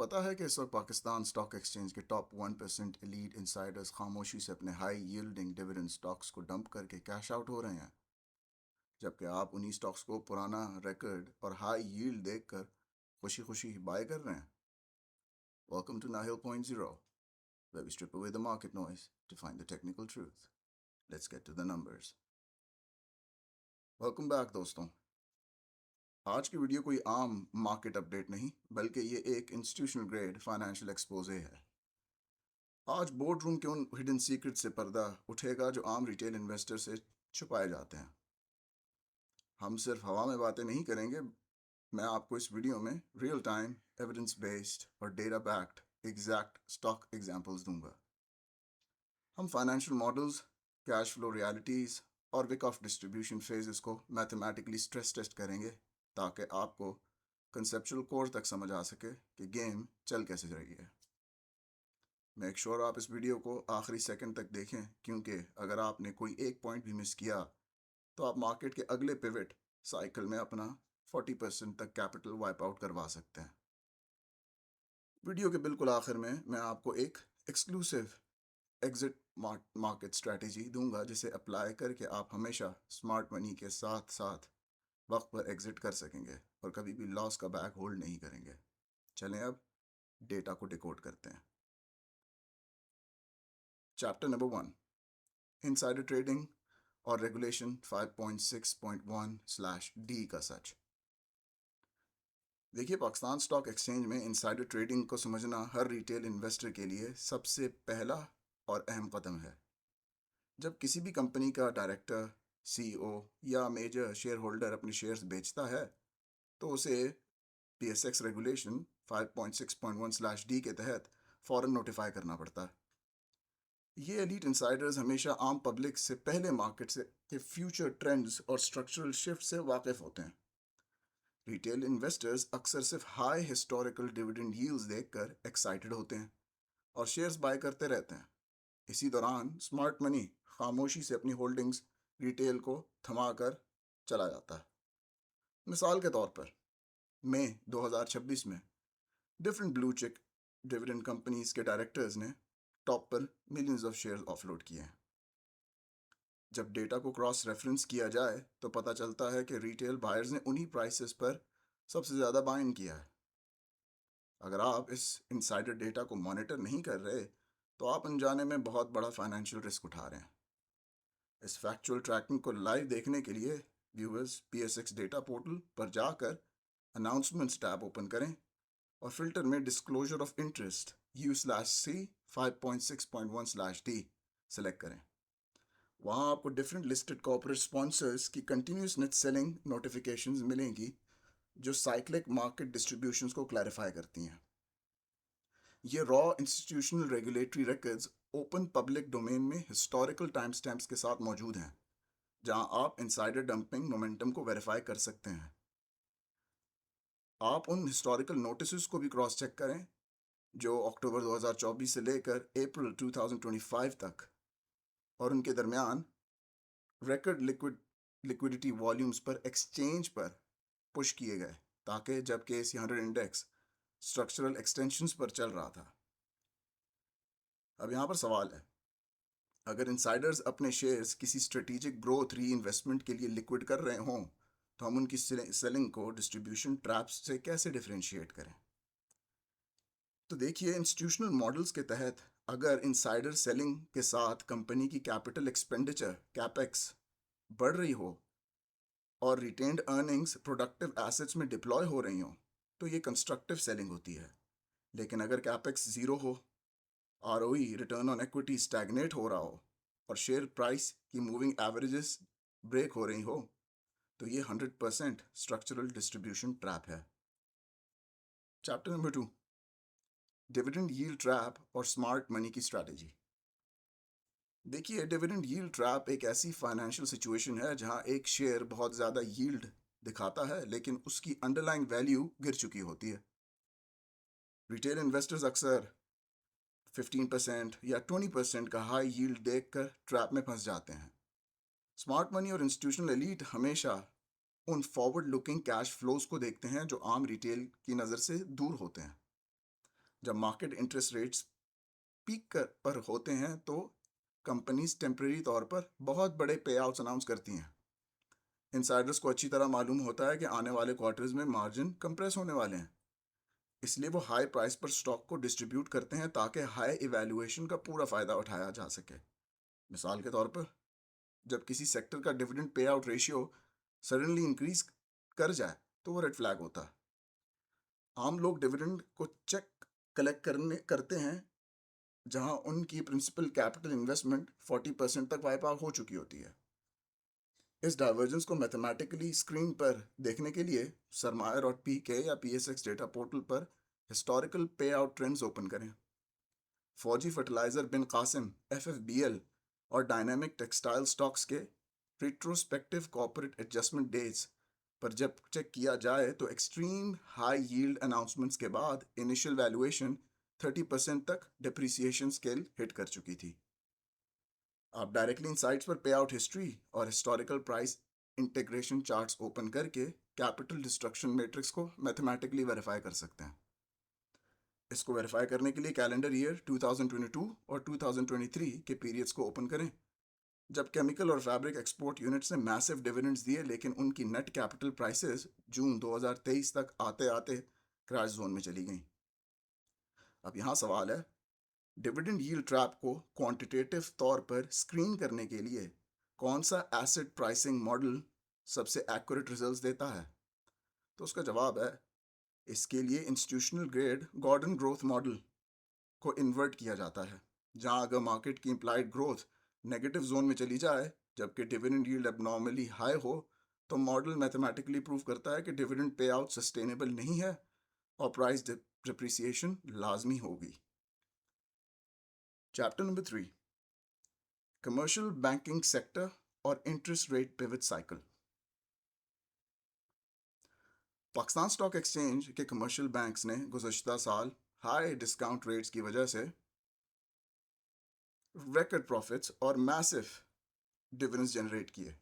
पता है कि इस वक्त पाकिस्तान स्टॉक एक्सचेंज के टॉप 1% एलीट इंसाइडर्स खामोशी से अपने हाई यील्डिंग डिविडेंड स्टॉक्स को डंप करके कैश आउट हो रहे हैं, जबकि आप उन्हीं स्टॉक्स को पुराना रिकॉर्ड और हाई यील्ड देखकर खुशी खुशी बाय कर रहे हैं। Welcome to Nahil point zero, where we strip away the market noise to find the technical truth. Let's get to the numbers. Welcome back दोस्तों। आज की वीडियो कोई आम मार्केट अपडेट नहीं, बल्कि ये एक इंस्टीट्यूशनल ग्रेड फाइनेंशियल एक्सपोजे है। आज बोर्ड रूम के उन हिडन सीक्रेट से पर्दा उठेगा जो आम रिटेल इन्वेस्टर से छुपाए जाते हैं। हम सिर्फ हवा में बातें नहीं करेंगे, मैं आपको इस वीडियो में रियल टाइम, एविडेंस बेस्ड और data backed exact stock examples दूंगा। हम financial models, cash flow realities और विक ऑफ डिस्ट्रीब्यूशन फेजेस को मैथमेटिकली स्ट्रेस टेस्ट करेंगे, ताकि आपको कंसेप्चुअल कोर तक समझ आ सके कि गेम चल कैसे रही है। मेक श्योर आप इस वीडियो को आखिरी सेकंड तक देखें, क्योंकि अगर आपने कोई एक पॉइंट भी मिस किया तो आप मार्केट के अगले पिवट साइकिल में अपना 40% तक कैपिटल वाइप आउट करवा सकते हैं। वीडियो के बिल्कुल आखिर में मैं आपको एक एक्सक्लूसिव एग्जिट मार्केट स्ट्रेटेजी दूंगा, जिसे अप्लाई करके आप हमेशा स्मार्ट मनी के साथ साथ वक्त पर एग्जिट कर सकेंगे और कभी भी लॉस का बैग होल्ड नहीं करेंगे। चलें अब डेटा को डिकोड करते हैं। चैप्टर नंबर 1, इनसाइडर ट्रेडिंग और रेगुलेशन 5.6.1/D का सच। देखिए, पाकिस्तान स्टॉक एक्सचेंज में इनसाइडर ट्रेडिंग को समझना हर रिटेल इन्वेस्टर के लिए सबसे पहला और अहम कदम है। जब किसी भी कंपनी का डायरेक्टर, सीईओ या मेजर शेयर होल्डर अपने शेयर्स बेचता है, तो उसे PSX रेगुलेशन 5.6.1/D के तहत फ़ौरन नोटिफाई करना पड़ता है। ये एलीट इंसाइडर्स हमेशा आम पब्लिक से पहले मार्केट से के फ्यूचर ट्रेंड्स और स्ट्रक्चरल शिफ्ट से वाकिफ होते हैं। रिटेल इन्वेस्टर्स अक्सर सिर्फ हाई हिस्टोरिकल डिविडेंड यील्ड्स देखकर एक्साइटेड होते हैं और शेयर्स बाय करते रहते हैं। इसी दौरान स्मार्ट मनी खामोशी से अपनी होल्डिंग्स रिटेल को थमा कर चला जाता है। मिसाल के तौर पर मई 2026 में डिफरेंट ब्लू चिक डिविडेंड कंपनीज के डायरेक्टर्स ने टॉप पर मिलियंस ऑफ शेयर्स ऑफलोड किए हैं। जब डेटा को क्रॉस रेफरेंस किया जाए तो पता चलता है कि रिटेल बायर्स ने उन्हीं प्राइसेस पर सबसे ज़्यादा बाइंग किया है। अगर आप इस इनसाइडर डेटा को मॉनिटर नहीं कर रहे, तो आप अनजाने में बहुत बड़ा फाइनेंशियल रिस्क उठा रहे हैं। इस फैक्चुअल ट्रैकिंग को लाइव देखने के लिए व्यूअर्स PSX डेटा पोर्टल पर जाकर अनाउंसमेंट्स टैब ओपन करें और फिल्टर में disclosure of interest U/C 5.6.1/D select करें। वहाँ आपको डिफरेंट लिस्टेड कॉर्पोरेट स्पॉन्सर्स की कंटिन्यूस नेट सेलिंग नोटिफिकेशंस मिलेंगी, जो साइक्लिक मार्केट डिस्ट्रीब्यूशंस को क्लैरिफाई करती हैं। ये raw institutional regulatory records open public domain में हिस्टोरिकल टाइम स्टैम्प्स के साथ मौजूद हैं, जहां आप इनसाइडर डंपिंग मोमेंटम को वेरीफाई कर सकते हैं। आप उन हिस्टोरिकल नोटिस को भी क्रॉस चेक करें जो अक्टूबर 2024 से लेकर अप्रैल 2025 तक और उनके दरमियान रिकॉर्ड लिक्विडिटी वॉल्यूम्स पर एक्सचेंज पर पुश किए गए, ताकि जब KC100 इंडेक्स स्ट्रक्चरल एक्सटेंशंस पर चल रहा था। अब यहाँ पर सवाल है, अगर इंसाइडर्स अपने शेयर्स किसी स्ट्रेटेजिक ग्रोथ री इन्वेस्टमेंट के लिए लिक्विड कर रहे हों, तो हम उनकी सेलिंग को डिस्ट्रीब्यूशन ट्रैप्स से कैसे डिफरेंशिएट करें? तो देखिए, इंस्टीट्यूशनल मॉडल्स के तहत अगर इनसाइडर सेलिंग के साथ कंपनी की कैपिटल एक्सपेंडिचर कैपेक्स बढ़ रही हो और रिटेन्ड अर्निंग्स प्रोडक्टिव एसेट्स में डिप्लॉय हो रही हो, तो ये कंस्ट्रक्टिव सेलिंग होती है। लेकिन अगर कैपेक्स ज़ीरो हो, ROE return on equity stagnate हो रहा हो और शेयर प्राइस की मूविंग एवरेजेस ब्रेक हो रही हो, तो ये 100% स्ट्रक्चरल डिस्ट्रीब्यूशन ट्रैप है। Chapter number 2, dividend yield trap और स्मार्ट मनी की स्ट्रैटेजी। देखिए, डिविडेंड यील्ड ट्रैप एक ऐसी फाइनेंशियल सिचुएशन है जहां एक शेयर बहुत ज़्यादा यील्ड दिखाता है, लेकिन उसकी अंडरलाइंग वैल्यू गिर चुकी होती है। रिटेल इन्वेस्टर्स अक्सर 15% या 20% का हाई यील्ड देखकर ट्रैप में फंस जाते हैं। स्मार्ट मनी और इंस्टीट्यूशनल एलीट हमेशा उन फॉरवर्ड लुकिंग कैश फ्लोज को देखते हैं जो आम रिटेल की नज़र से दूर होते हैं। जब मार्केट इंटरेस्ट रेट्स पीक पर होते हैं तो कंपनीज टेम्परेरी तौर पर बहुत बड़े पे आउट्स अनाउंस करती हैं। इनसाइडर्स को अच्छी तरह मालूम होता है कि आने वाले क्वार्टर्स में मार्जिन कंप्रेस होने वाले हैं, इसलिए वो हाई प्राइस पर स्टॉक को डिस्ट्रीब्यूट करते हैं ताकि हाई इवैल्यूएशन का पूरा फ़ायदा उठाया जा सके। मिसाल के तौर पर, जब किसी सेक्टर का dividend pay out ratio suddenly increase कर जाए तो वो रेड फ्लैग होता है। आम लोग डिविडेंड को चेक कलेक्ट करते हैं जहां उनकी प्रिंसिपल कैपिटल इन्वेस्टमेंट 40% तक वाइप आउट हो चुकी होती है। इस डाइवर्जेंस को मैथमेटिकली स्क्रीन पर देखने के लिए सरमायर और पीके या पीएसएक्स डेटा पोर्टल पर हिस्टोरिकल पे आउट ट्रेंड्स ओपन करें। फौजी फर्टिलाइजर बिन कासिम एफएफबीएल और डायनामिक टेक्सटाइल स्टॉक्स के रिट्रोस्पेक्टिव कॉर्पोरेट एडजस्टमेंट डेज पर जब चेक किया जाए तो एक्सट्रीम हाई यील्ड अनाउंसमेंट्स के बाद इनिशियल वैल्यूएशन 30% तक डिप्रिसिएशन स्केल हिट कर चुकी थी। आप डायरेक्टली इन साइट्स पर पे आउट हिस्ट्री और historical price integration charts open करके कैपिटल डिस्ट्रक्शन मैट्रिक्स को मैथमेटिकली वेरीफाई कर सकते हैं। इसको वेरीफाई करने के लिए कैलेंडर ईयर 2022 और 2023 के पीरियड्स को ओपन करें, जब केमिकल और फैब्रिक एक्सपोर्ट यूनिट्स ने मैसिव डिविडेंड्स दिए लेकिन उनकी नेट कैपिटल प्राइसेस जून 2023 तक आते आते क्रैश जोन में चली गईं। अब यहाँ सवाल है, डिविडेंड यील्ड ट्रैप को क्वांटिटेटिव तौर पर स्क्रीन करने के लिए कौन सा एसेट प्राइसिंग मॉडल सबसे एक्यूरेट रिजल्ट्स देता है? तो उसका जवाब है, इसके लिए institutional grade Gordon growth model को इन्वर्ट किया जाता है, जहां अगर मार्केट की इम्प्लाइड ग्रोथ नेगेटिव जोन में चली जाए जबकि डिविडेंड यील्ड एबनॉर्मली हाई हो, तो मॉडल मैथमेटिकली प्रूव करता है कि डिविडेंड पे आउट सस्टेनेबल नहीं है और प्राइस डिप्रिसिएशन लाजमी होगी। Chapter number 3, commercial banking sector और interest rate pivot cycle. Pakistan stock exchange के कमर्शियल बैंक्स ने गुज़श्ता साल हाई डिस्काउंट रेट्स की वजह से रिकॉर्ड प्रॉफिट्स और मैसिव डिविडेंड्स जनरेट किए।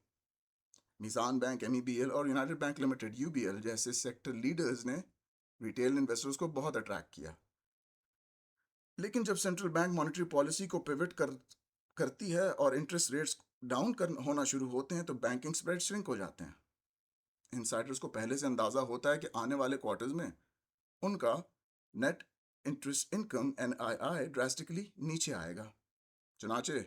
मीज़ान बैंक एमईबीएल और यूनाइटेड बैंक लिमिटेड यूबीएल जैसे सेक्टर लीडर्स ने रिटेल इन्वेस्टर्स को बहुत अट्रैक्ट किया। लेकिन जब सेंट्रल बैंक मॉनेटरी पॉलिसी को पिवट करती है और इंटरेस्ट रेट्स डाउन होना शुरू होते हैं तो बैंकिंग स्प्रेड श्रिंक हो जाते हैं। इनसाइडर्स को पहले से अंदाज़ा होता है कि आने वाले क्वार्टर्स में उनका net interest income NII drastically नीचे आएगा। चुनाचे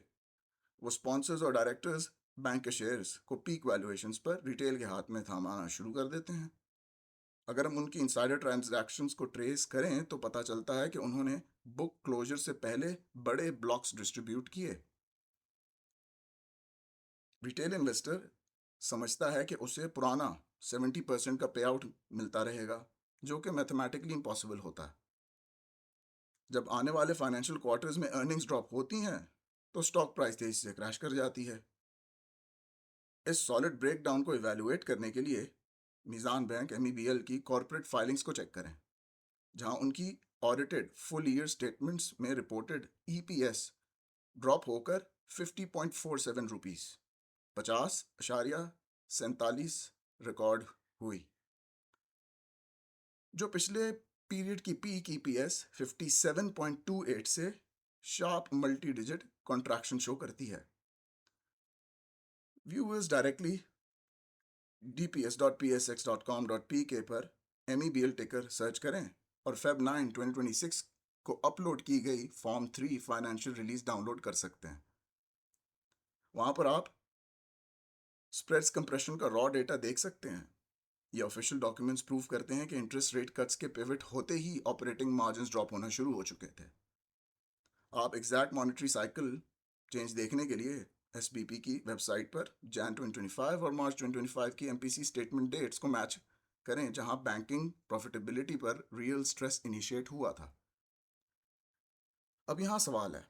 वो स्पॉन्सर्स और डायरेक्टर्स बैंक के शेयर्स को पीक वैल्यूएशंस पर रिटेल के हाथ में थमाना शुरू कर देते हैं। अगर हम उनकी इंसाइडर ट्रांजैक्शंस को ट्रेस करें तो पता चलता है कि उन्होंने बुक क्लोजर से पहले बड़े ब्लॉक्स डिस्ट्रीब्यूट किए। रिटेल इन्वेस्टर समझता है कि उसे पुराना 70% का पे आउट मिलता रहेगा, जो कि मैथमेटिकली इम्पॉसिबल होता है। जब आने वाले फाइनेंशियल क्वार्टर्स में अर्निंग्स ड्रॉप होती हैं तो स्टॉक प्राइस तेजी से क्रैश कर जाती है। इस सॉलिड ब्रेकडाउन को इवैल्यूएट करने के लिए मीज़ान बैंक एमईबीएल की कॉर्पोरेट फाइलिंग्स को चेक करें, जहां उनकी ऑडिटेड फुल ईयर स्टेटमेंट्स में रिपोर्टेड ईपीएस ड्रॉप होकर 50.47 रुपीस 50.47 रिकॉर्ड हुई, जो पिछले पीरियड की पीक ईपीएस 57.28 से sharp multi digit contraction show करती है। व्यूअर्स डायरेक्टली dps.psx.com.pk पर MEBL टिकर सर्च करें और Feb 9, 2026 को अपलोड की गई फॉर्म 3 फाइनेंशियल रिलीज डाउनलोड कर सकते हैं। वहां पर आप स्प्रेड्स कंप्रेशन का रॉ डेटा देख सकते हैं। ये ऑफिशियल डॉक्यूमेंट्स प्रूव करते हैं कि इंटरेस्ट रेट कट्स के पिवट होते ही ऑपरेटिंग मार्जिन्स ड्रॉप होना शुरू हो चुके थे। आप एग्जैक्ट मॉनेटरी साइकिल चेंज देखने के लिए एसबीपी की वेबसाइट पर जैन 2025 और मार्च 2025 की एमपीसी स्टेटमेंट डेट्स को मैच करें, जहां बैंकिंग प्रॉफिटेबिलिटी पर रियल स्ट्रेस इनिशिएट हुआ था। अब यहाँ सवाल है,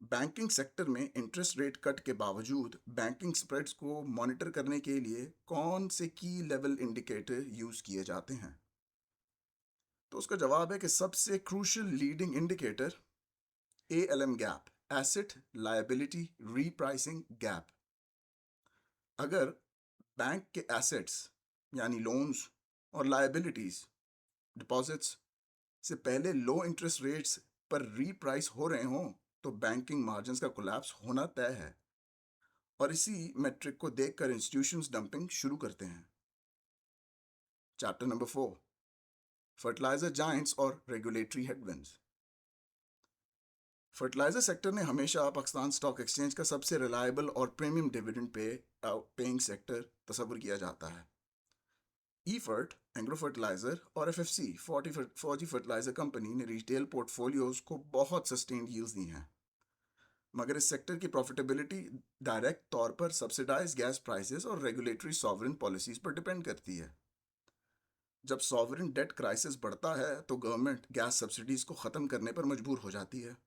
बैंकिंग सेक्टर में इंटरेस्ट रेट कट के बावजूद बैंकिंग स्प्रेड्स को मॉनिटर करने के लिए कौन से की लेवल इंडिकेटर यूज किए जाते हैं? तो उसका जवाब है कि सबसे crucial leading indicator ALM gap, asset liability repricing gap. अगर बैंक के एसेट्स यानी लोन्स और लायबिलिटीज डिपॉजिट्स से पहले लो इंटरेस्ट रेट्स पर रीप्राइस हो रहे हों तो बैंकिंग मार्जिन्स का कोलैप्स होना तय है, और इसी मेट्रिक को देखकर इंस्टीट्यूशंस डंपिंग शुरू करते हैं। चैप्टर नंबर 4, फर्टिलाइजर जायंट्स और रेगुलेटरी हेडविंड्स। फर्टिलाइजर सेक्टर ने हमेशा पाकिस्तान स्टॉक एक्सचेंज का सबसे रिलायबल और प्रीमियम डिविडेंड पेइंग सेक्टर तस्वुर किया जाता है। ईफर्ट, एंग्रो फर्टिलाइजर और एफएफसी फौजी फर्टिलाइजर कंपनी ने रिटेल पोर्टफोलियोज को बहुत सस्टेन्ड यील्ड्स दी हैं, मगर इस सेक्टर की प्रॉफिटेबिलिटी डायरेक्ट तौर पर सब्सिडाइज गैस प्राइसेस और रेगुलेटरी सॉवरेन पॉलिसीज पर डिपेंड करती है। जब सॉवरेन डेट क्राइसिस बढ़ता है तो गवर्नमेंट गैस सब्सिडीज को ख़त्म करने पर मजबूर हो जाती है।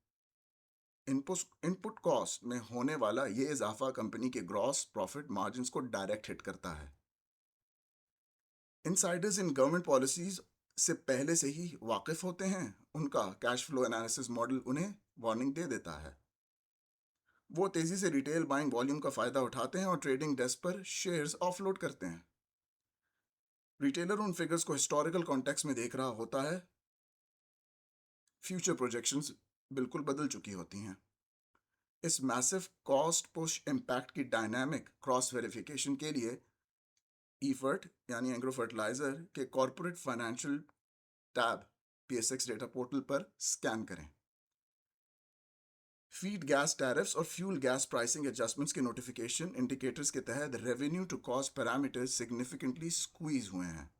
इनपुट कॉस्ट में होने वाला ये इजाफा कंपनी के ग्रॉस प्रॉफिट मार्जिन्स को डायरेक्ट हिट करता है। इनसाइडर्स इन गवर्नमेंट पॉलिसीज से पहले से ही वाकिफ होते हैं, उनका कैश फ्लो एनालिसिस मॉडल उन्हें वार्निंग दे देता है। वो तेजी से रिटेल बाइंग वॉल्यूम का फायदा उठाते हैं और ट्रेडिंग डेस्क पर शेयर्स ऑफलोड करते हैं। रिटेलर उन फिगर्स को हिस्टोरिकल कॉन्टेक्स्ट में देख रहा होता है, फ्यूचर प्रोजेक्शंस बिल्कुल बदल चुकी होती हैं। इस मैसिव कॉस्ट पुश इम्पैक्ट की डायनामिक क्रॉस वेरिफिकेशन के लिए ईफर्ट यानी एंग्रो फर्टिलाइजर के corporate financial tab PSX data portal पर स्कैन करें। फीड गैस टैरिफ्स और फ्यूल गैस प्राइसिंग एडजस्टमेंट्स के नोटिफिकेशन इंडिकेटर्स के तहत revenue to cost parameters significantly squeeze हुए हैं।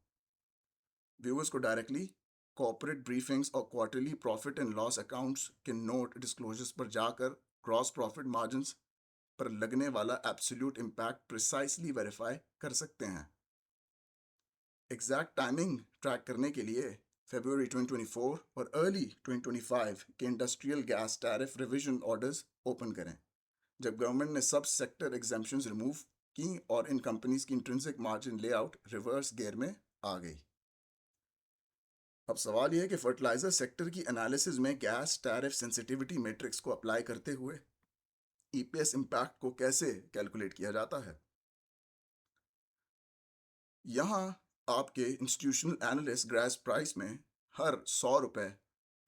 व्यूअर्स को डायरेक्टली कॉर्पोरेट ब्रीफिंग्स और quarterly profit and loss accounts के नोट डिस्क्लोजर्स पर जाकर ग्रॉस प्रॉफिट मार्जिन्स पर लगने वाला एब्सोल्यूट इम्पैक्ट प्रिसाइसली वेरीफाई कर सकते हैं। एग्जैक्ट टाइमिंग ट्रैक करने के लिए फरवरी 2024 और अर्ली 2025 के industrial gas tariff revision orders open करें, जब गवर्नमेंट ने सब सेक्टर एग्जेम्पशंस रिमूव की और इन कंपनीज की intrinsic margin layout reverse gear में आ गई। अब सवाल यह है कि फर्टिलाइजर सेक्टर की एनालिसिस में गैस टैरिफ सेंसिटिविटी मैट्रिक्स को अप्लाई करते हुए EPS इम्पैक्ट को कैसे कैलकुलेट किया जाता है। यहाँ आपके इंस्टीट्यूशनल एनालिस्ट गैस प्राइस में हर 100 रुपए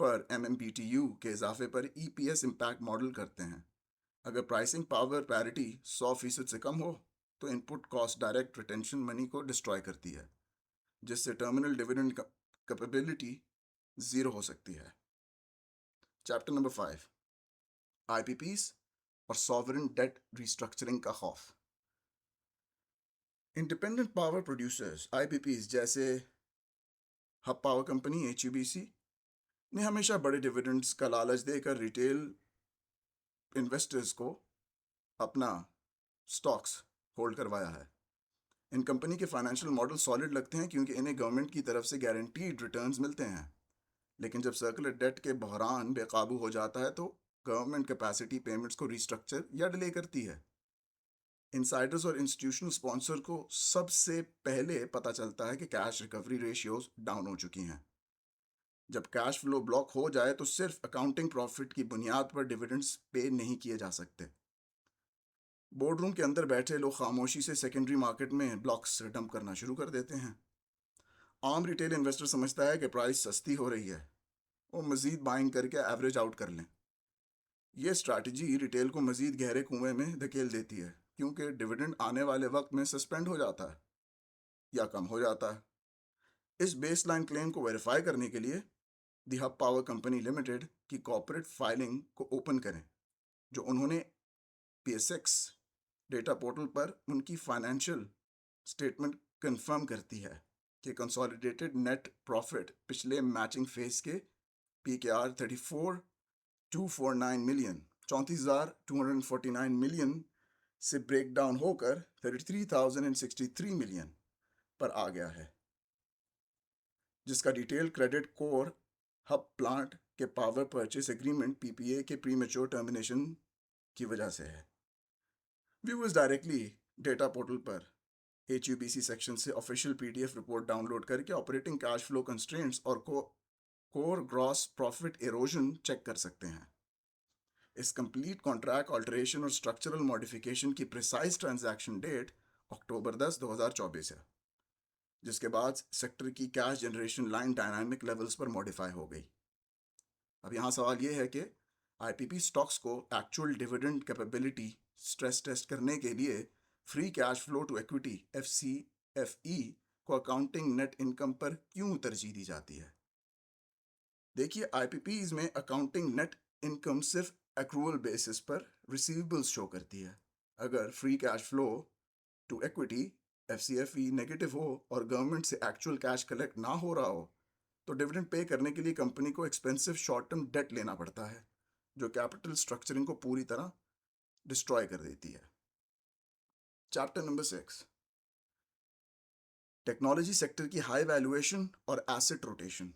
पर MMBTU के इजाफे पर EPS इम्पैक्ट मॉडल करते हैं। अगर प्राइसिंग पावर पैरिटी 100% से कम हो तो input cost direct retention money को डिस्ट्रॉय करती है, जिससे टर्मिनल डिविडेंड कैपेबिलिटी ज़ीरो हो सकती है। चैप्टर नंबर 5, IPPs और सॉवरेन डेट रिस्ट्रक्चरिंग का खौफ। इंडिपेंडेंट पावर प्रोड्यूसर्स IPPs जैसे हब पावर कंपनी HUBC ने हमेशा बड़े डिविडेंड्स का लालच देकर रिटेल इन्वेस्टर्स को अपना स्टॉक्स होल्ड करवाया है। इन कंपनी के फाइनेंशियल मॉडल सॉलिड लगते हैं क्योंकि इन्हें गवर्नमेंट की तरफ से गारंटीड रिटर्न्स मिलते हैं, लेकिन जब सर्कुलर डेट के बहरान बेकाबू हो जाता है तो गवर्नमेंट कैपेसिटी पेमेंट्स को रिस्ट्रक्चर या डिले करती है। इनसाइडर्स और इंस्टीट्यूशनल स्पॉन्सर को सबसे पहले पता चलता है कि कैश रिकवरी रेशियोज डाउन हो चुकी हैं। जब कैश फ्लो ब्लॉक हो जाए तो सिर्फ अकाउंटिंग प्रॉफिट की बुनियाद पर डिविडेंड्स पे नहीं किए जा सकते। बोर्डरूम के अंदर बैठे लोग खामोशी से सेकेंडरी मार्केट में ब्लॉक्स डंप करना शुरू कर देते हैं। आम रिटेल इन्वेस्टर समझता है कि प्राइस सस्ती हो रही है, वो मज़ीद बाइंग करके एवरेज आउट कर लें। ये स्ट्रैटेजी रिटेल को मज़ीद गहरे कुएं में धकेल देती है, क्योंकि डिविडेंड आने वाले वक्त में सस्पेंड हो जाता है या कम हो जाता है। इस बेसलाइन क्लेम को वेरीफाई करने के लिए the hub power company limited की कॉर्पोरेट फाइलिंग को ओपन करें, जो उन्होंने PSX डेटा पोर्टल पर उनकी फाइनेंशियल स्टेटमेंट कंफर्म करती है कि कंसोलिडेटेड नेट प्रॉफिट पिछले मैचिंग फेज के PKR 34,249 मिलियन से ब्रेक डाउन होकर 33,063 मिलियन पर आ गया है, जिसका detail credit core hub plant के पावर परचेस एग्रीमेंट PPA के प्रीमेच्योर टर्मिनेशन की वजह से है। व्यूअर्स डायरेक्टली डेटा पोर्टल पर HUBC सेक्शन से ऑफिशियल PDF रिपोर्ट डाउनलोड करके ऑपरेटिंग कैश फ्लो कंस्ट्रेंट्स और core gross profit erosion check कर सकते हैं। इस कंप्लीट कॉन्ट्रैक्ट ऑल्टरेशन और स्ट्रक्चरल मॉडिफिकेशन की प्रिसाइज ट्रांजैक्शन डेट अक्टूबर 10, 2024 है। जिसके बाद सेक्टर की cash generation line dynamic levels पर मॉडिफाई हो गई। अब यहाँ सवाल ये है कि आईपीपी स्टॉक्स को actual dividend capability stress test करने के लिए free cash flow to equity FCFE को अकाउंटिंग नेट इनकम पर क्यों तरजीह दी जाती है। देखिए, आईपीपीज में अकाउंटिंग नेट इनकम सिर्फ एक्रूअल बेसिस पर रिसीवेबल्स शो करती है। अगर free cash flow to equity FCFE negative हो और गवर्नमेंट से एक्चुअल कैश कलेक्ट ना हो रहा हो तो डिविडेंड पे करने के लिए कंपनी को एक्सपेंसिव शॉर्ट टर्म डेट लेना पड़ता है, जो कैपिटल स्ट्रक्चरिंग को पूरी तरह डिस्ट्रॉय कर देती है। चैप्टर नंबर 6, टेक्नोलॉजी सेक्टर की हाई वैल्यूएशन और asset rotation.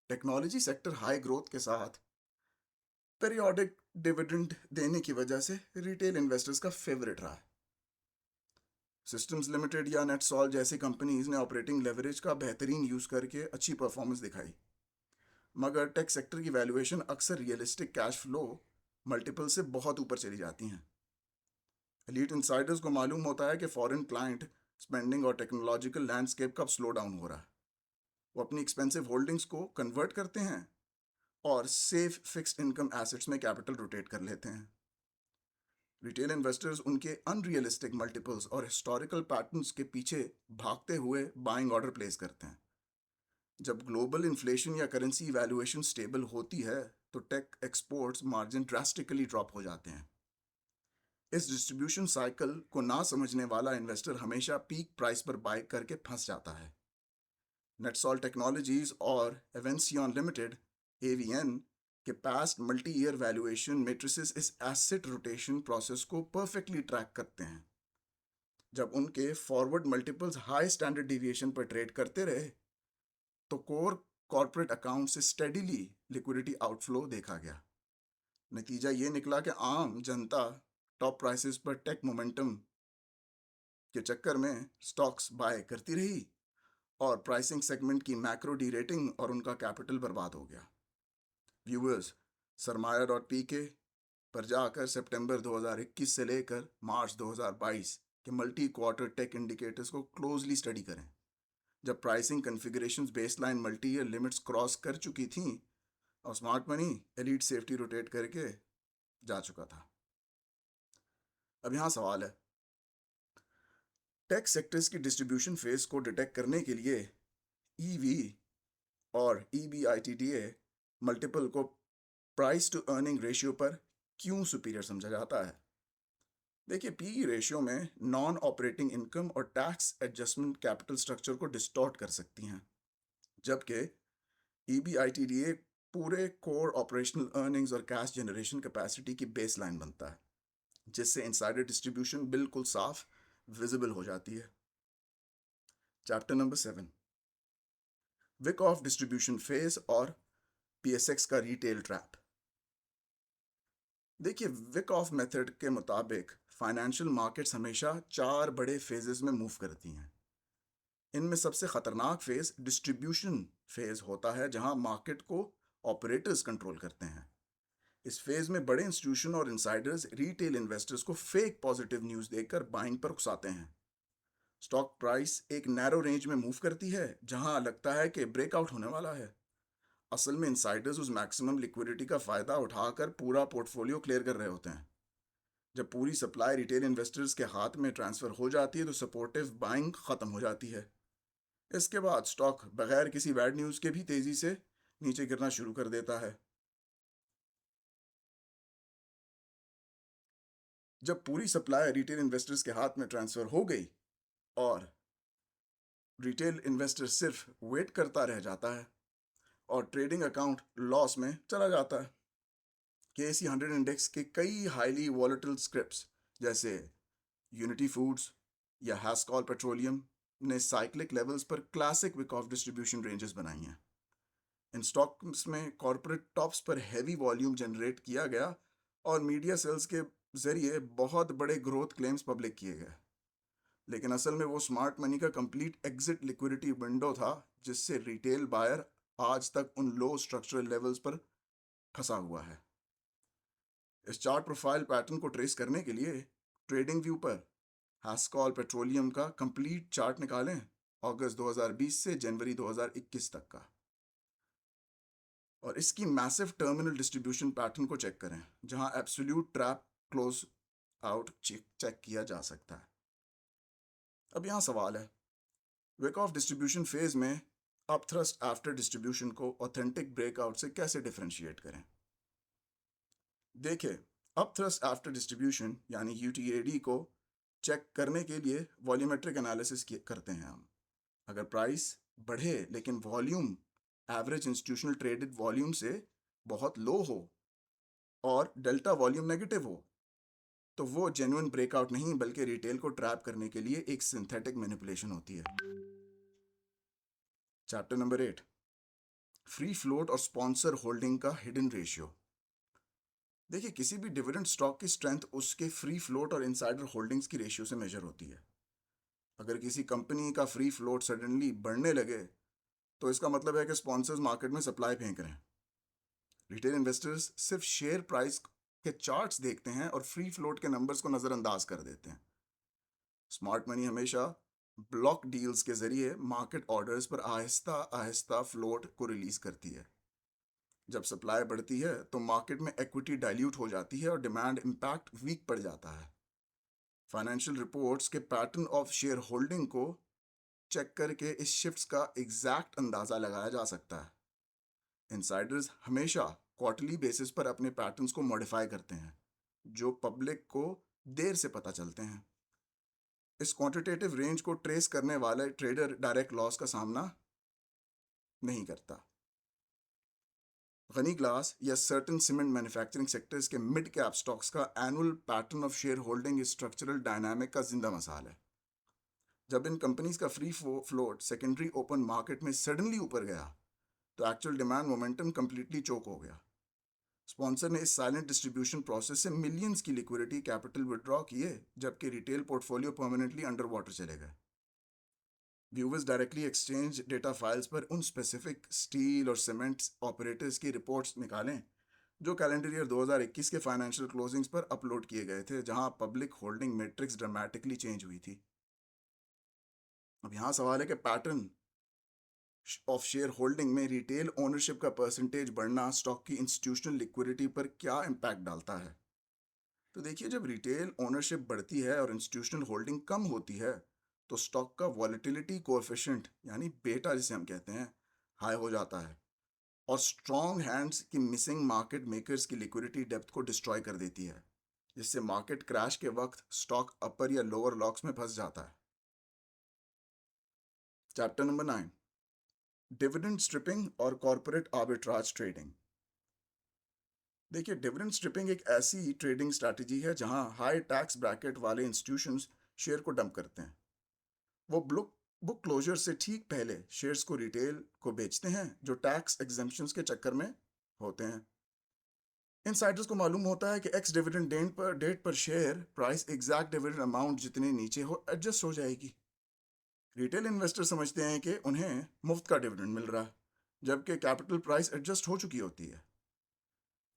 Technology sector high growth के साथ पीरियोडिक डिविडेंड देने की वजह से रिटेल इन्वेस्टर्स का फेवरेट रहा है। सिस्टम्स लिमिटेड या नेटसॉल जैसी कंपनीज ने ऑपरेटिंग लेवरेज का बेहतरीन यूज करके अच्छी परफॉर्मेंस दिखाई, मगर टेक सेक्टर की वैल्यूएशन अक्सर रियलिस्टिक कैश फ्लो मल्टीपल से बहुत ऊपर चली जाती हैं। एलीट इंसाइडर्स को मालूम होता है कि फॉरेन क्लाइंट स्पेंडिंग और टेक्नोलॉजिकल लैंडस्केप कब स्लो डाउन हो रहा है। वो अपनी एक्सपेंसिव होल्डिंग्स को कन्वर्ट करते हैं और सेफ फिक्स्ड इनकम एसेट्स में कैपिटल रोटेट कर लेते हैं। रिटेल इन्वेस्टर्स उनके अनरियलिस्टिक मल्टीपल्स और हिस्टोरिकल पैटर्न्स के पीछे भागते हुए बाइंग ऑर्डर प्लेस करते हैं। जब ग्लोबल इन्फ्लेशन या करेंसी वैल्यूएशन स्टेबल होती है तो tech exports margin drastically drop हो जाते हैं। इस डिस्ट्रीब्यूशन साइकिल को ना समझने वाला इन्वेस्टर हमेशा पीक प्राइस पर बाय करके फंस जाता है। नेटसॉल टेक्नोलॉजीज और एवेंसियन लिमिटेड AVN के past multi year valuation matrices इस एसेट रोटेशन प्रोसेस को परफेक्टली ट्रैक करते हैं। जब उनके forward multiples high standard deviation पर ट्रेड करते रहे तो कोर कॉर्पोरेट अकाउंट से स्टेडीली लिक्विडिटी आउटफ्लो देखा गया। नतीजा ये निकला कि आम जनता टॉप प्राइसेस पर टेक मोमेंटम के चक्कर में स्टॉक्स बाय करती रही और प्राइसिंग सेगमेंट की मैक्रो डी रेटिंग और उनका कैपिटल बर्बाद हो गया। व्यूअर्स, सरमाया.pk पर जाकर सितंबर 2021 से लेकर मार्च 2022 के मल्टी क्वार्टर टेक इंडिकेटर्स को क्लोजली स्टडी करें। जब pricing configurations baseline multi year limits cross कर चुकी थीं और smart money elite safety rotate करके जा चुका था। अब यहाँ सवाल है, टेक सेक्टर्स की डिस्ट्रीब्यूशन फेज को डिटेक्ट करने के लिए EV और EBITDA मल्टीपल को प्राइस टू अर्निंग रेशियो पर क्यों सुपीरियर समझा जाता है। देखिए, PE रेशियो में नॉन ऑपरेटिंग इनकम और टैक्स एडजस्टमेंट कैपिटल स्ट्रक्चर को डिस्टॉर्ट कर सकती हैं, जबकि EBITDA पूरे कोर ऑपरेशनल अर्निंग्स और कैश जनरेशन कैपेसिटी की बेसलाइन बनता है, जिससे इनसाइडर डिस्ट्रीब्यूशन बिल्कुल साफ विजिबल हो जाती है। Chapter number 7, Wyckoff distribution phase और PSX का रिटेल ट्रैप। देखिए, विक ऑफ मेथड के मुताबिक फाइनेंशियल मार्केट्स हमेशा 4 बड़े फेजेस में मूव करती हैं। इनमें सबसे खतरनाक फेज डिस्ट्रीब्यूशन फेज होता है, जहां मार्केट को ऑपरेटर्स कंट्रोल करते हैं। इस फेज में बड़े इंस्टीट्यूशन और इनसाइडर्स रिटेल इन्वेस्टर्स को फेक पॉजिटिव न्यूज़ देकर बाइंग पर उकसाते हैं। स्टॉक प्राइस एक नैरो रेंज में मूव करती है जहां लगता है कि ब्रेकआउट होने वाला है। असल में इनसाइडर्स उस मैक्सिमम लिक्विडिटी का फायदा उठाकर पूरा पोर्टफोलियो क्लियर कर रहे होते हैं। जब पूरी सप्लाई रिटेल इन्वेस्टर्स के हाथ में ट्रांसफर हो जाती है तो सपोर्टिव बाइंग खत्म हो जाती है। इसके बाद स्टॉक बगैर किसी बैड न्यूज़ के भी तेजी से नीचे गिरना शुरू कर देता है। जब पूरी सप्लाई रिटेल इन्वेस्टर्स के हाथ में ट्रांसफर हो गई और रिटेल इन्वेस्टर सिर्फ वेट करता रह जाता है और ट्रेडिंग अकाउंट लॉस में चला जाता है। KSE 100 इंडेक्स के कई हाईली वॉलेटिल स्क्रिप्ट्स जैसे यूनिटी फूड्स या हैस्कॉल पेट्रोलियम ने साइक्लिक लेवल्स पर classic Wyckoff distribution ranges बनाई हैं। इन स्टॉक्स में कॉर्पोरेट टॉप्स पर हैवी वॉल्यूम जनरेट किया गया और मीडिया सेल्स के जरिए बहुत बड़े ग्रोथ क्लेम्स पब्लिक किए गए, लेकिन असल में वो स्मार्ट मनी का कंप्लीट एग्जिट लिक्विडिटी विंडो था, जिससे रिटेल बायर आज तक उन लो स्ट्रक्चरल लेवल्स पर फंसा हुआ है। इस चार्ट प्रोफाइल पैटर्न को ट्रेस करने के लिए ट्रेडिंग व्यू पर हास्कॉल पेट्रोलियम का कंप्लीट चार्ट निकालें अगस्त 2020 से जनवरी 2021 तक का, और इसकी मैसिव टर्मिनल डिस्ट्रीब्यूशन पैटर्न को चेक करें जहां absolute trap close out check किया जा सकता है। अब यहाँ सवाल है, वेक ऑफ डिस्ट्रीब्यूशन फेज में अप थ्रस्ट आफ्टर डिस्ट्रीब्यूशन को ऑथेंटिक ब्रेकआउट से कैसे डिफरेंशिएट करें। देखिए, अप थ्रस्ट आफ्टर डिस्ट्रीब्यूशन यानी यूटीएडी को चेक करने के लिए वॉल्यूमेट्रिक एनालिसिस करते हैं हम। अगर प्राइस बढ़े लेकिन volume average institutional traded volume से बहुत लो हो और डेल्टा वॉल्यूम नेगेटिव हो, तो वो जेन्युइन ब्रेकआउट नहीं बल्कि रिटेल को ट्रैप करने के लिए एक सिंथेटिक मैनिपुलेशन होती है। चैप्टर नंबर 8, फ्री फ्लोट और स्पॉन्सर होल्डिंग का हिडन रेशियो। देखिए, किसी भी डिविडेंड स्टॉक की स्ट्रेंथ उसके फ्री फ्लोट और इनसाइडर होल्डिंग्स की रेशियो से मेजर होती है। अगर किसी कंपनी का फ्री फ्लोट सडनली बढ़ने लगे तो इसका मतलब है कि स्पॉन्सर्स मार्केट में सप्लाई फेंक रहे हैं। रिटेल इन्वेस्टर्स सिर्फ शेयर प्राइस के चार्ट्स देखते हैं और फ्री फ्लोट के नंबर्स को नज़रअंदाज कर देते हैं। स्मार्ट मनी हमेशा ब्लॉक डील्स के जरिए मार्केट ऑर्डर्स पर आहिस्ता आहिस्ता फ्लोट को रिलीज करती है। जब सप्लाई बढ़ती है तो मार्केट में इक्विटी डाइल्यूट हो जाती है और डिमांड इम्पैक्ट वीक पड़ जाता है। फाइनेंशियल रिपोर्ट्स के पैटर्न ऑफ शेयर होल्डिंग को चेक करके इस शिफ्ट्स का एग्जैक्ट अंदाज़ा लगाया जा सकता है। इनसाइडर्स हमेशा क्वार्टरली बेसिस पर अपने पैटर्न्स को मॉडिफाई करते हैं जो पब्लिक को देर से पता चलते हैं। इस क्वांटिटेटिव रेंज को ट्रेस करने वाला ट्रेडर डायरेक्ट लॉस का सामना नहीं करता। गनी ग्लास या सर्टन सीमेंट मैन्युफैक्चरिंग सेक्टर्स के मिड कैप स्टॉक्स का annual pattern of share holding structural dynamic का जिंदा मिसाल है। जब इन कंपनीज का free float secondary open market में सडनली ऊपर गया तो एक्चुअल डिमांड मोमेंटम कंप्लीटली चोक हो गया। स्पॉन्सर ने इस साइलेंट डिस्ट्रीब्यूशन प्रोसेस से मिलियंस की लिक्विडिटी कैपिटल विड्रॉ किए, जबकि retail portfolio permanently under water चले गए। Viewers directly exchange data files पर उन स्पेसिफिक स्टील और सीमेंट ऑपरेटर्स की रिपोर्ट्स निकालें जो कैलेंडर ईयर 2021 के फाइनेंशियल क्लोजिंग्स पर अपलोड किए गए थे, जहां public holding matrix dramatically change हुई थी। अब यहाँ सवाल है कि पैटर्न ऑफ शेयर होल्डिंग में रिटेल ओनरशिप का परसेंटेज बढ़ना स्टॉक की इंस्टीट्यूशनल लिक्विडिटी पर क्या इम्पैक्ट डालता है। तो देखिए, जब रिटेल ओनरशिप बढ़ती है और इंस्टीट्यूशनल होल्डिंग कम होती है तो स्टॉक का वॉलेटिलिटी कोएफिशिएंट यानी बेटा जिसे हम कहते हैं हाई हो जाता है, और स्ट्रॉन्ग हैंड्स की मिसिंग मार्केट मेकर्स की लिक्विडिटी डेप्थ को डिस्ट्रॉय कर देती है, जिससे मार्केट क्रैश के वक्त स्टॉक अपर या लोअर लॉक्स में फंस जाता है। चैप्टर नंबर 9, डिविडेंड स्ट्रिपिंग और कॉर्पोरेट आर्बिट्राज ट्रेडिंग। देखिए, डिविडेंड स्ट्रिपिंग एक ऐसी ट्रेडिंग स्ट्रैटेजी है जहां हाई टैक्स ब्रैकेट वाले इंस्टीट्यूशंस शेयर को डंप करते हैं। वो बुक क्लोजर से ठीक पहले शेयर्स को रिटेल को बेचते हैं जो टैक्स एग्जेम्पशंस के चक्कर में होते हैं। इनसाइडर्स को मालूम होता है कि एक्स डिविडेंड डेट पर share price exact dividend amount जितने नीचे हो एडजस्ट हो जाएगी। रिटेल इन्वेस्टर समझते हैं कि उन्हें मुफ्त का डिविडेंड मिल रहा है, जबकि कैपिटल प्राइस एडजस्ट हो चुकी होती है।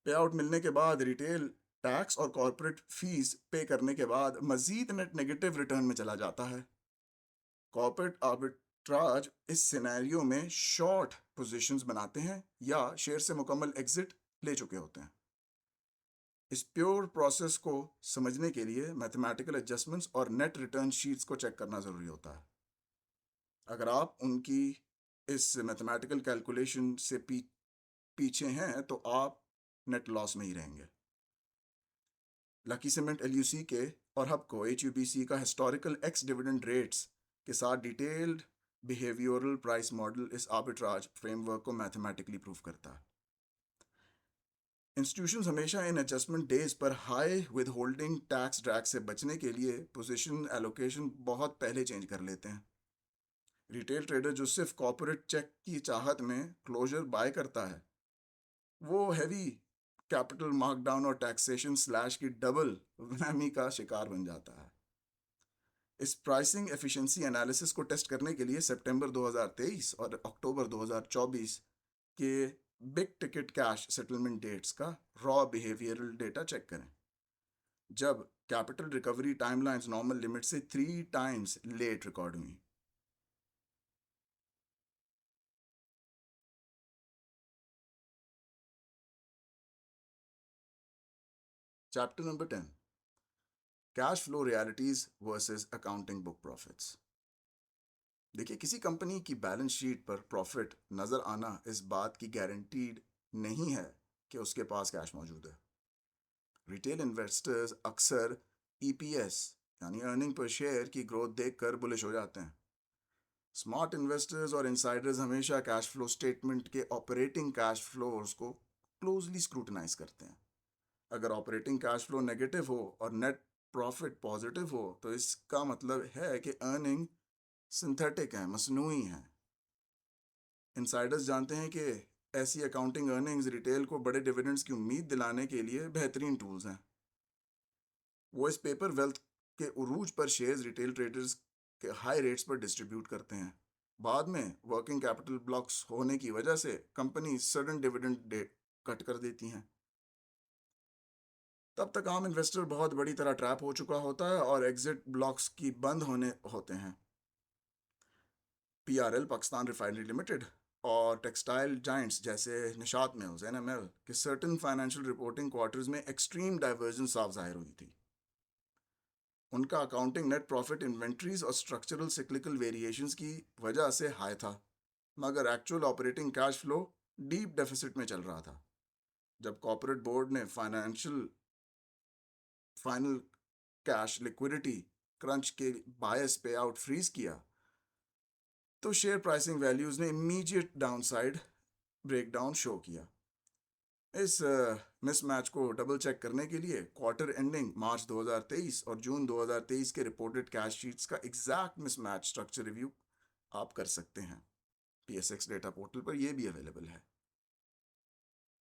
पे आउट मिलने के बाद रिटेल टैक्स और कॉर्पोरेट फीस पे करने के बाद मजीद नेट नेगेटिव रिटर्न में चला जाता है। कॉर्पोरेट आर्बिट्राज इस सिनेरियो में शॉर्ट पोजीशंस बनाते हैं या शेयर से मुकम्मल एग्जिट ले चुके होते हैं। इस प्योर प्रोसेस को समझने के लिए मैथमेटिकल एडजस्टमेंट्स और नेट रिटर्न शीट्स को चेक करना ज़रूरी होता है। अगर आप उनकी इस मैथमेटिकल कैलकुलेशन से पीछे हैं तो आप नेट लॉस में ही रहेंगे। लकी सीमेंट एलयूसी के और हबको एचयूबीसी का हिस्टोरिकल एक्स डिविडेंड रेट्स के साथ डिटेल्ड बिहेवियरल प्राइस मॉडल इस आर्बिट्राज फ्रेमवर्क को मैथमेटिकली प्रूव करता है। इंस्टीट्यूशंस हमेशा इन एडजस्टमेंट डेज पर high with holding tax drag से बचने के लिए पोजीशन एलोकेशन बहुत पहले चेंज कर लेते हैं। रिटेल ट्रेडर जो सिर्फ कॉर्पोरेट चेक की चाहत में क्लोजर बाय करता है, वो हैवी कैपिटल मार्कडाउन और टैक्सेशन स्लैश की डबल वैमी का शिकार बन जाता है। इस प्राइसिंग एफिशिएंसी एनालिसिस को टेस्ट करने के लिए सितंबर 2023 और अक्टूबर 2024 के big ticket cash settlement dates का रॉ बिहेवियरल डेटा चेक करें। जब capital recovery timelines normal limit से 3 टाइम्स लेट रिकॉर्ड हुई। Chapter number 10, cash flow realities versus accounting book profits. देखिए, किसी कंपनी की बैलेंस शीट पर प्रॉफिट नजर आना इस बात की गारंटीड नहीं है कि उसके पास कैश मौजूद है। रिटेल इन्वेस्टर्स अक्सर ईपीएस यानी अर्निंग पर शेयर की ग्रोथ देखकर बुलिश हो जाते हैं। स्मार्ट इन्वेस्टर्स और इनसाइडर्स हमेशा कैश फ्लो स्टेटमेंट के ऑपरेटिंग कैश फ्लोज को क्लोजली स्क्रूटनाइज करते हैं। अगर ऑपरेटिंग कैश फ्लो नेगेटिव हो और नेट प्रॉफिट पॉजिटिव हो तो इसका मतलब है कि अर्निंग सिंथेटिक है, मसनूई है। इनसाइडर्स जानते हैं कि ऐसी अकाउंटिंग अर्निंग्स रिटेल को बड़े डिविडेंड्स की उम्मीद दिलाने के लिए बेहतरीन टूल्स हैं। वो इस पेपर वेल्थ के उरूज पर शेयर्स रिटेल ट्रेडर्स के हाई रेट्स पर डिस्ट्रीब्यूट करते हैं। बाद में वर्किंग कैपिटल ब्लॉक्स होने की वजह से company sudden dividend date cut कर देती हैं। तब तक आम इन्वेस्टर बहुत बड़ी तरह ट्रैप हो चुका होता है और एग्जिट ब्लॉक्स की बंद होने होते हैं। पीआरएल पाकिस्तान रिफाइनरी लिमिटेड और टेक्सटाइल जाइंट्स जैसे निशात मिल्स एनएमएल के सर्टेन फाइनेंशियल रिपोर्टिंग क्वार्टर्स में एक्सट्रीम डाइवर्जेंस साफ जाहिर हुई थी। उनका अकाउंटिंग नेट प्रॉफिट इन्वेंट्रीज और स्ट्रक्चरल सिक्लिकल वेरिएशंस की वजह से हाई था, मगर actual operating cash flow deep deficit में चल रहा था। जब कॉर्पोरेट बोर्ड ने फाइनल कैश लिक्विडिटी क्रंच के बायस पे आउट फ्रीज किया तो शेयर प्राइसिंग वैल्यूज ने इमीडिएट डाउनसाइड ब्रेकडाउन शो किया। इस मिसमैच को डबल चेक करने के लिए क्वार्टर एंडिंग मार्च 2023 और जून 2023 के रिपोर्टेड कैश शीट्स का एग्जैक्ट मिसमैच स्ट्रक्चर रिव्यू आप कर सकते हैं। पीएसएक्स डेटा पोर्टल पर यह भी अवेलेबल है।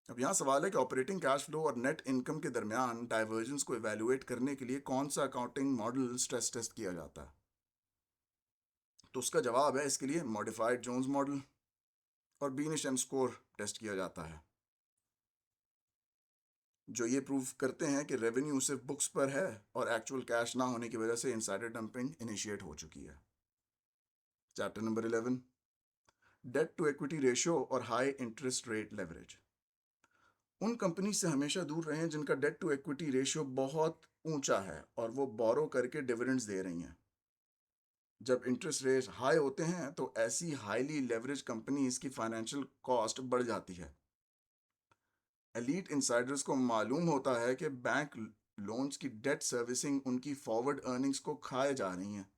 अब यहाँ सवाल है कि ऑपरेटिंग कैश फ्लो और नेट इनकम के दरमियान डाइवर्जेंस को इवेल्युएट करने के लिए कौन सा अकाउंटिंग मॉडल स्ट्रेस टेस्ट किया जाता है। तो उसका जवाब है, इसके लिए मॉडिफाइड जोन्स मॉडल और बीनिश एम स्कोर टेस्ट किया जाता है, जो ये प्रूव करते हैं कि रेवेन्यू सिर्फ बुक्स पर है और एक्चुअल कैश ना होने की वजह से इनसाइडर डंपिंग इनिशिएट हो चुकी है। Chapter number 11, debt to equity ratio और हाई इंटरेस्ट रेट लेवरेज। उन कंपनी से हमेशा दूर रहें जिनका डेट टू इक्विटी रेशियो बहुत ऊंचा है और वो बोरो करके डिविडेंड्स दे रही हैं। जब इंटरेस्ट रेट हाई होते हैं तो ऐसी हाईली लेवरेज कंपनीज की फाइनेंशियल कॉस्ट बढ़ जाती है। एलीट इनसाइडर्स को मालूम होता है कि बैंक लोन्स की डेट सर्विसिंग उनकी फॉरवर्ड अर्निंग्स को खाए जा रही हैं।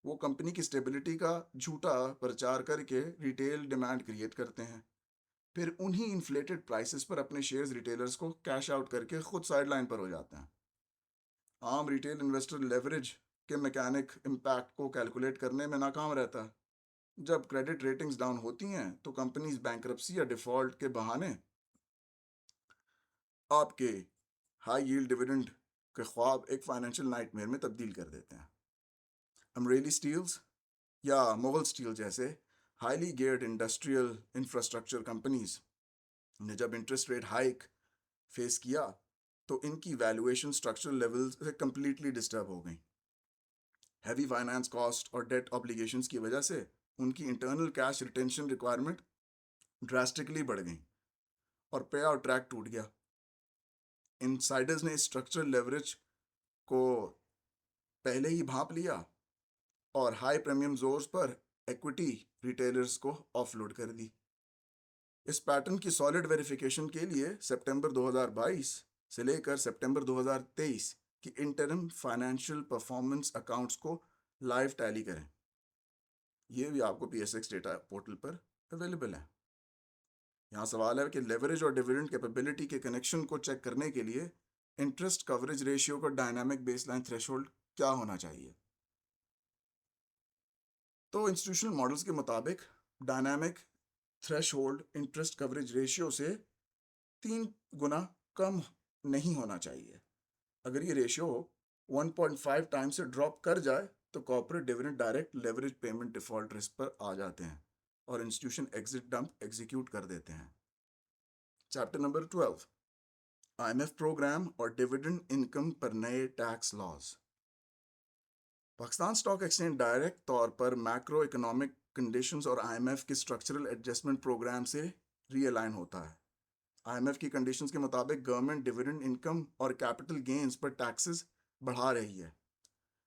वो कंपनी की स्टेबिलिटी का झूठा प्रचार करके रिटेल डिमांड क्रिएट करते हैं, फिर उन्हीं इन्फ्लेटेड प्राइसेस पर अपने शेयर्स रिटेलर्स को कैश आउट करके खुद साइडलाइन पर हो जाते हैं। आम रिटेल इन्वेस्टर लेवरेज के मैकेनिक इम्पैक्ट को कैलकुलेट करने में नाकाम रहता है। जब क्रेडिट रेटिंग्स डाउन होती हैं तो कंपनीज बैंक्रप्सी या डिफॉल्ट के बहाने आपके हाई यील्ड डिविडेंड के ख्वाब एक फाइनेंशियल नाइटमेयर में तब्दील कर देते हैं। अमरेली स्टील्स या मुगल स्टील जैसे highly geared industrial infrastructure companies ने जब इंटरेस्ट रेट हाइक फेस किया तो इनकी वैल्यूएशन स्ट्रक्चरल लेवल से कंप्लीटली डिस्टर्ब हो गई। हैवी फाइनेंस कॉस्ट और डेट ऑब्लिगेशंस की वजह से उनकी internal cash retention requirement drastically बढ़ गई और पे आउट ट्रैक टूट गया। इनसाइडर्स ने स्ट्रक्चरल लेवरेज को पहले ही भांप लिया और हाई प्रीमियम जोर्स पर इक्विटी रिटेलर्स को ऑफलोड कर दी। इस पैटर्न की सॉलिड वेरिफिकेशन के लिए सितंबर 2022 से लेकर सितंबर 2023 की इंटरम फाइनेंशियल परफॉर्मेंस अकाउंट्स को लाइव टैली करें। ये भी आपको पीएसएक्स डेटा पोर्टल पर अवेलेबल है। यहाँ सवाल है कि लेवरेज और डिविडेंड कैपेबिलिटी के कनेक्शन को चेक करने के लिए इंटरेस्ट कवरेज रेशियो का डायनामिक बेसलाइन थ्रेशोल्ड क्या होना चाहिए। तो इंस्टीट्यूशनल मॉडल्स के मुताबिक dynamic threshold interest coverage ratio से 3 गुना कम नहीं होना चाहिए। अगर ये रेशियो 1.5 टाइम्स से ड्रॉप कर जाए तो corporate dividend direct leverage payment default risk पर आ जाते हैं और इंस्टीट्यूशन एग्जिट डंप एग्जीक्यूट कर देते हैं। चैप्टर नंबर 12, आईएमएफ प्रोग्राम और डिविडेंड इनकम पर नए tax laws. Pakistan stock exchange direct तौर पर मैक्रो इकोनॉमिक कंडीशंस और आईएमएफ के स्ट्रक्चरल एडजस्टमेंट प्रोग्राम से रीअलाइन होता है। आईएमएफ की कंडीशंस के मुताबिक गवर्नमेंट डिविडेंड इनकम और कैपिटल गेन्स पर टैक्सेस बढ़ा रही है।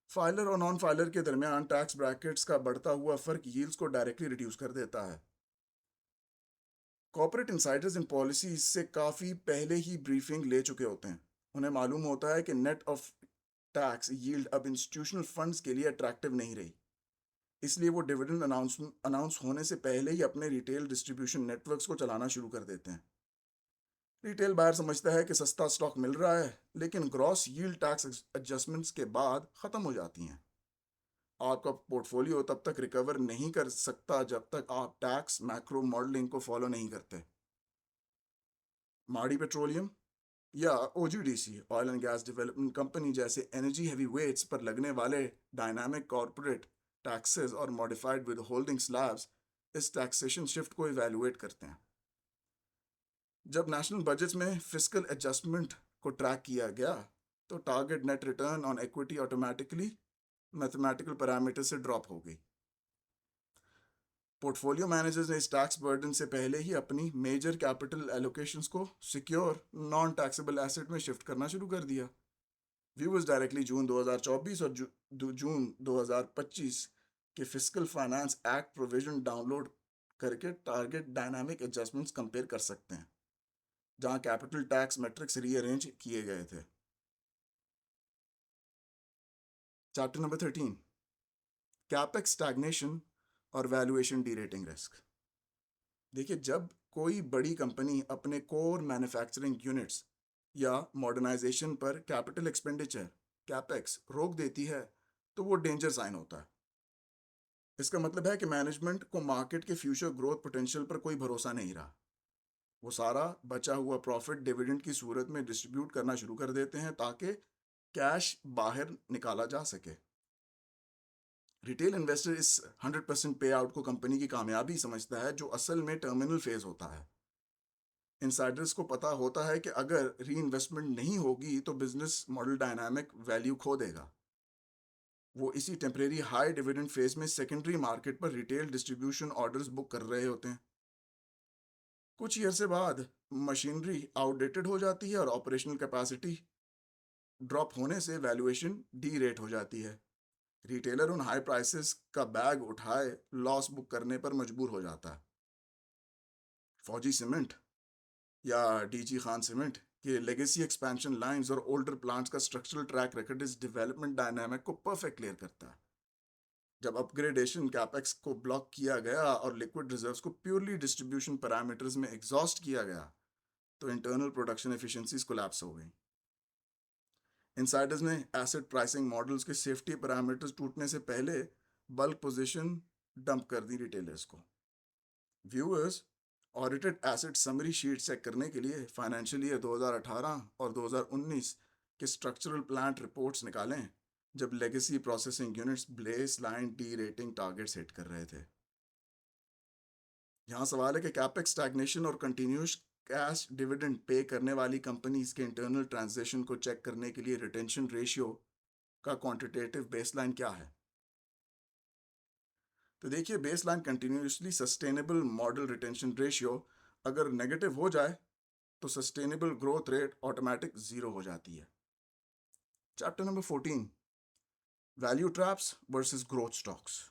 फाइलर और नॉन फाइलर के दरमियान टैक्स ब्रैकेट्स का बढ़ता हुआ फर्क यील्ड्स को डायरेक्टली रिड्यूस कर देता है। कॉर्पोरेट इंसाइडर्स इन पॉलिसी से काफ़ी पहले ही ब्रीफिंग ले चुके होते हैं। उन्हें मालूम होता है कि नेट ऑफ टैक्स यील्ड अब इंस्टीट्यूशनल फंड्स के लिए अट्रैक्टिव नहीं रही, इसलिए वो डिविडेंड अनाउंस होने से पहले ही अपने रिटेल डिस्ट्रीब्यूशन नेटवर्क्स को चलाना शुरू कर देते हैं। रिटेल बायर समझता है कि सस्ता स्टॉक मिल रहा है, लेकिन ग्रॉस यील्ड टैक्स एडजस्टमेंट्स के बाद ख़त्म हो जाती हैं। आपका पोर्टफोलियो तब तक रिकवर नहीं कर सकता जब तक आप टैक्स मैक्रो मॉडलिंग को फॉलो नहीं करते। माड़ी पेट्रोलियम या OGDC oil and gas development company जैसे एनर्जी हैवी वेट्स पर लगने वाले डायनामिक कॉर्पोरेट टैक्सेस और मॉडिफाइड विद होल्डिंग स्लैब्स इस टैक्सेशन शिफ्ट को इवेलुएट करते हैं। जब नेशनल बजट्स में फिस्कल एडजस्टमेंट को ट्रैक किया गया तो target net return on equity automatically mathematical parameter से ड्रॉप हो गई। पोर्टफोलियो मैनेजर्स ने इस टैक्स बर्डन से पहले ही अपनी मेजर कैपिटल एलोकेशंस को सिक्योर नॉन टैक्सेबल एसेट में शिफ्ट करना शुरू कर दिया। व्यूअर्स डायरेक्टली जून 2024 और जून 2025 के fiscal finance act provision download करके टारगेट डायनामिक एडजस्टमेंट्स कंपेयर कर सकते हैं, जहां कैपिटल टैक्स मैट्रिक्स रीअरेंज किए गए थे। चैप्टर नंबर 13, कैपेक्स स्टैग्नेशन और वैल्यूएशन डीरेटिंग रिस्क। देखिए, जब कोई बड़ी कंपनी अपने कोर मैन्युफैक्चरिंग यूनिट्स या मॉडर्नाइजेशन पर कैपिटल एक्सपेंडिचर कैपेक्स रोक देती है तो वो डेंजर साइन होता है। इसका मतलब है कि मैनेजमेंट को मार्केट के फ्यूचर ग्रोथ पोटेंशियल पर कोई भरोसा नहीं रहा। वो सारा बचा हुआ प्रॉफिट डिविडेंड की सूरत में डिस्ट्रीब्यूट करना शुरू कर देते हैं ताकि कैश बाहर निकाला जा सके। रिटेल इन्वेस्टर इस 100% पे आउट को कंपनी की कामयाबी समझता है, जो असल में टर्मिनल फेज होता है। इनसाइडर्स को पता होता है कि अगर री इन्वेस्टमेंट नहीं होगी तो बिजनेस मॉडल डायनामिक वैल्यू खो देगा। वो इसी टेम्परेरी हाई डिविडेंड फेज में सेकेंडरी मार्केट पर रिटेल डिस्ट्रीब्यूशन ऑर्डर्स बुक कर रहे होते हैं। कुछ ईयर से बाद मशीनरी आउटडेटेड हो जाती है और ऑपरेशनल कैपेसिटी ड्रॉप होने से वैल्यूएशन डी रेट हो जाती है। रिटेलर उन हाई प्राइसेस का बैग उठाए लॉस बुक करने पर मजबूर हो जाता है। फौजी सीमेंट या डीजी खान सीमेंट के लेगेसी एक्सपेंशन लाइंस और ओल्डर प्लांट्स का स्ट्रक्चरल ट्रैक रिकॉर्ड इस डेवलपमेंट डायनामिक को परफेक्ट क्लियर करता है। जब अपग्रेडेशन कैपेक्स को ब्लॉक किया गया और लिक्विड रिजर्व्स को प्योरली डिस्ट्रीब्यूशन पैरामीटर्स में एग्जॉस्ट किया गया तो इंटरनल प्रोडक्शन एफिशिएंसीज कोलैप्स हो गई। इनसाइडर्स ने एसेट प्राइसिंग मॉडल्स के सेफ्टी पैरामीटर्स टूटने से पहले बल्क पोजीशन डंप कर दी रिटेलर्स को। Viewers, audited asset summary sheet चेक करने के लिए फाइनेंशियल ईयर 2018 और 2019 के स्ट्रक्चरल प्लांट रिपोर्ट्स निकालें, जब legacy processing units base line D rating target set कर रहे थे। यहाँ सवाल है कि कैपेक्स स्टैग्नेशन और कंटिन्यूस कैश डिविडेंड पे करने वाली कंपनीज के इंटरनल ट्रांजेक्शन को चेक करने के लिए रिटेंशन रेशियो का क्वांटिटेटिव बेसलाइन क्या है। तो देखिए, baseline continuously sustainable model retention ratio अगर नेगेटिव हो जाए तो sustainable growth rate automatic zero हो जाती है। Chapter number 14, value traps versus growth stocks,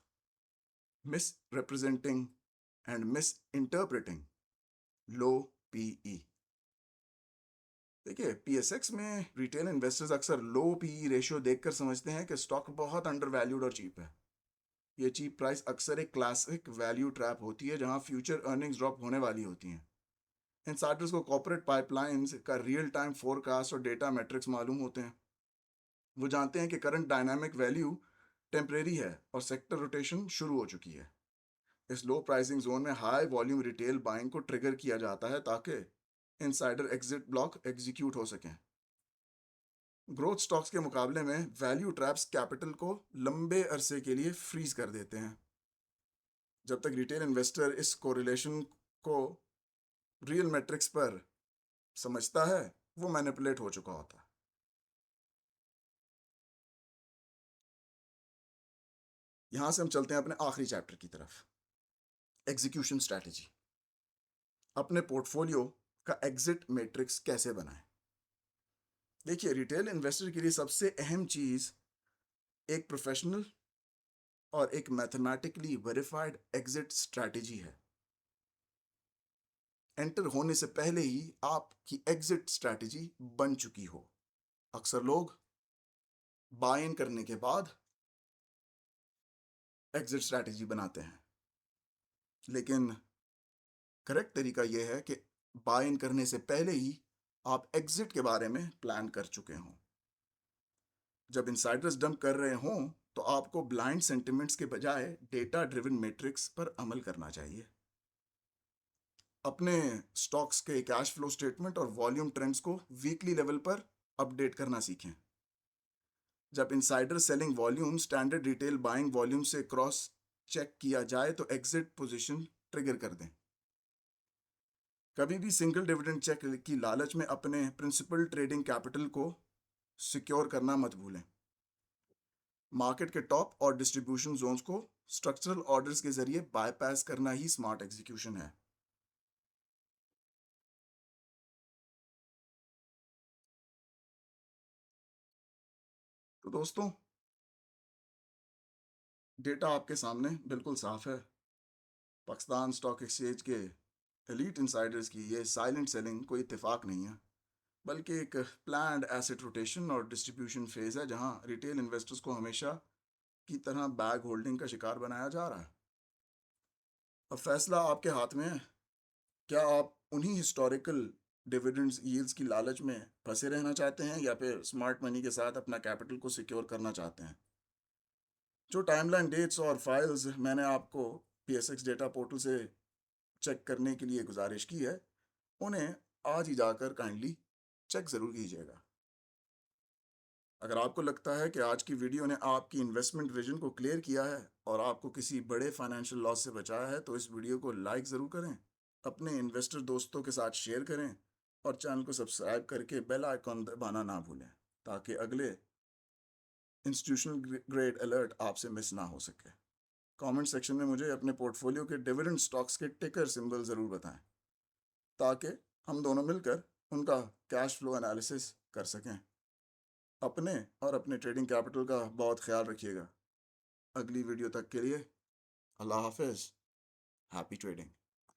misrepresenting and misinterpreting low PE. देखिए, पीएसएक्स में रिटेल इन्वेस्टर्स अक्सर लो पीई रेशियो देखकर समझते हैं कि स्टॉक बहुत अंडर वैल्यूड और चीप है। ये चीप प्राइस अक्सर एक क्लासिक वैल्यू ट्रैप होती है जहां फ्यूचर अर्निंग्स ड्रॉप होने वाली होती हैं। इनसाइडर्स को कॉर्पोरेट पाइपलाइंस का रियल टाइम फोरकास्ट और डेटा मैट्रिक्स मालूम होते हैं। वो जानते हैं कि करंट डायनामिक वैल्यू टेम्परेरी है और सेक्टर रोटेशन शुरू हो चुकी है। इस लो प्राइसिंग जोन में हाई वॉल्यूम रिटेल बाइंग को ट्रिगर किया जाता है ताकि इनसाइडर एग्जिट ब्लॉक एग्जीक्यूट हो सकें। ग्रोथ स्टॉक्स के मुकाबले में वैल्यू ट्रैप्स कैपिटल को लंबे अरसे के लिए फ्रीज कर देते हैं। जब तक रिटेल इन्वेस्टर इस कोरिलेशन को रियल मैट्रिक्स पर समझता है, वो मैनिपुलेट हो चुका होता है। यहां से हम चलते हैं अपने आखिरी चैप्टर की तरफ, एग्जीक्यूशन स्ट्रैटेजी। अपने पोर्टफोलियो का एग्जिट मैट्रिक्स कैसे बनाएं। देखिए, रिटेल इन्वेस्टर के लिए सबसे अहम चीज एक प्रोफेशनल और एक मैथमेटिकली वेरीफाइड एग्जिट स्ट्रैटेजी है। एंटर होने से पहले ही आपकी एग्जिट स्ट्रैटेजी बन चुकी हो। अक्सर लोग बाय इन करने के बाद एग्जिट स्ट्रैटेजी बनाते हैं, लेकिन करेक्ट तरीका यह है कि बाय इन करने से पहले ही आप एग्जिट के बारे में प्लान कर चुके हों। जब इनसाइडर्स डंप कर रहे हों तो आपको ब्लाइंड सेंटिमेंट्स के बजाय डेटा ड्रिवन मैट्रिक्स पर अमल करना चाहिए। अपने स्टॉक्स के कैश फ्लो स्टेटमेंट और वॉल्यूम ट्रेंड्स को वीकली लेवल पर अपडेट करना सीखें। जब insider selling volume standard retail buying volume से क्रॉस चेक किया जाए तो एग्जिट पोजीशन ट्रिगर कर दें। कभी भी सिंगल डिविडेंड चेक की लालच में अपने प्रिंसिपल ट्रेडिंग कैपिटल को सिक्योर करना मत भूलें। मार्केट के टॉप और डिस्ट्रीब्यूशन जोन्स को स्ट्रक्चरल ऑर्डर्स के जरिए बायपास करना ही स्मार्ट एग्जीक्यूशन है। तो दोस्तों, डेटा आपके सामने बिल्कुल साफ है। पाकिस्तान स्टॉक एक्सचेंज के एलीट इंसाइडर्स की ये साइलेंट सेलिंग कोई इत्तेफाक नहीं है, बल्कि एक प्लान्ड एसेट रोटेशन और डिस्ट्रीब्यूशन फेज है, जहां रिटेल इन्वेस्टर्स को हमेशा की तरह बैग होल्डिंग का शिकार बनाया जा रहा है। अब फैसला आपके हाथ में है। क्या आप उन्हीं हिस्टोरिकल डिविडेंड्स यील्ड्स की लालच में फंसे रहना चाहते हैं, या फिर स्मार्ट मनी के साथ अपना कैपिटल को सिक्योर करना चाहते हैं। जो टाइमलाइन डेट्स और फाइल्स मैंने आपको पीएसएक्स डेटा पोर्टल से चेक करने के लिए गुजारिश की है, उन्हें आज ही जाकर काइंडली चेक ज़रूर कीजिएगा। अगर आपको लगता है कि आज की वीडियो ने आपकी इन्वेस्टमेंट विजन को क्लियर किया है और आपको किसी बड़े फाइनेंशियल लॉस से बचाया है, तो इस वीडियो को लाइक ज़रूर करें, अपने इन्वेस्टर दोस्तों के साथ शेयर करें और चैनल को सब्सक्राइब करके बेल आइकॉन दबाना ना भूलें, ताकि अगले इंस्टीट्यूशनल ग्रेड अलर्ट आपसे मिस ना हो सके। कमेंट सेक्शन में मुझे अपने पोर्टफोलियो के डिविडेंड स्टॉक्स के टिकर सिंबल ज़रूर बताएं, ताकि हम दोनों मिलकर उनका कैश फ्लो एनालिसिस कर सकें। अपने और अपने ट्रेडिंग कैपिटल का बहुत ख्याल रखिएगा। अगली वीडियो तक के लिए अल्लाह हाफिज़। Happy trading.